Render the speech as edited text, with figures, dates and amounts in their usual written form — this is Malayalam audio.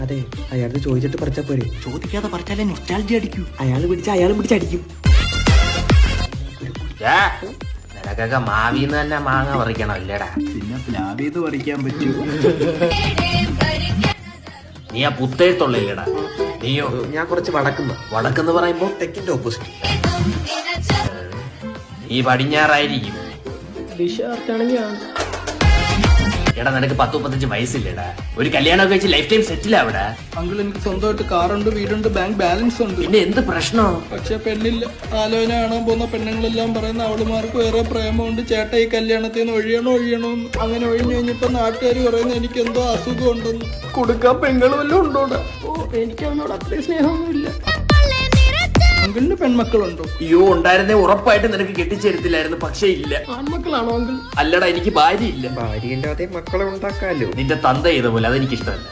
അതെ, അയാളത് ചോദിച്ചിട്ട് പറിച്ചാ പോരെ. ചോദിക്കാതെ പറിച്ചാലേ നൊസ്റ്റാൾജി അടിക്കൂ. അയാൾ പിടിച്ചടിക്കും. നിനക്കൊക്കെ മാവിന്ന് തന്നെ മാങ്ങ പറിക്കണം ഇല്ലടാ. പിന്നെ പ്ലാവീത് പറിക്കാൻ പറ്റൂ. നീ ആ പുത്തേത്തുള്ളില്ലടാ. നീയോ? ഞാൻ കുറച്ച് വടക്കെന്ന് പറയുമ്പോ തെക്കിന്റെ ഓപ്പോസിറ്റ്. നീ പടിഞ്ഞാറായിരിക്കും. എടാ നിനക്ക് 10-35 വയസ്സില്ലടാ. ഒരു കല്യാണമൊക്കെ വെച്ച് ലൈഫ് ടൈം സെറ്റിൽ ആവടാ. അങ്കിൾ എനിക്ക് സ്വന്തമായിട്ട് കാറുണ്ട്, വീടുണ്ട്, ബാങ്ക് ബാലൻസ് ഉണ്ട്. പിന്നെ എന്ത് പ്രശ്നോ? പക്ഷെ പെണ്ണില്ല. ആലോചന കാണാൻ പോകുന്ന പെണ്ണുങ്ങളെല്ലാം പറയുന്ന അവളുമാർക്ക് വേറെ പ്രേമമുണ്ട്, ചേട്ടാ ഈ കല്യാണത്തിൽ നിന്ന് ഒഴിയണോന്ന്. അങ്ങനെ ഒഴിഞ്ഞു കഴിഞ്ഞപ്പോ നാട്ടുകാർ പറയുന്നത് എനിക്ക് എന്തോ അസുഖം ഉണ്ടെന്ന്. കൊടുക്കാൻ പെണ്ണുകൾ വല്ലതും ഉണ്ടോടാ? എനിക്ക് അവനോട് അത്രയും സ്നേഹമൊന്നുമില്ല. അങ്കിളിന് പെൺമക്കളുണ്ടോ? അയ്യോ ഉണ്ടായിരുന്നേ ഉറപ്പായിട്ട് നിനക്ക് കെട്ടിച്ചേരത്തില്ലായിരുന്നു. പക്ഷെ ഇല്ല. ആൺമക്കളാണോ അങ്കിൾ? അല്ലടാ, എനിക്ക് ഭാര്യ ഇല്ല. ഭാര്യയില്ലാതെ മക്കളെ ഉണ്ടാക്കാലോ. നിന്റെ തന്ത ചെയ്ത പോലെ അതെനിക്കിഷ്ടമല്ല.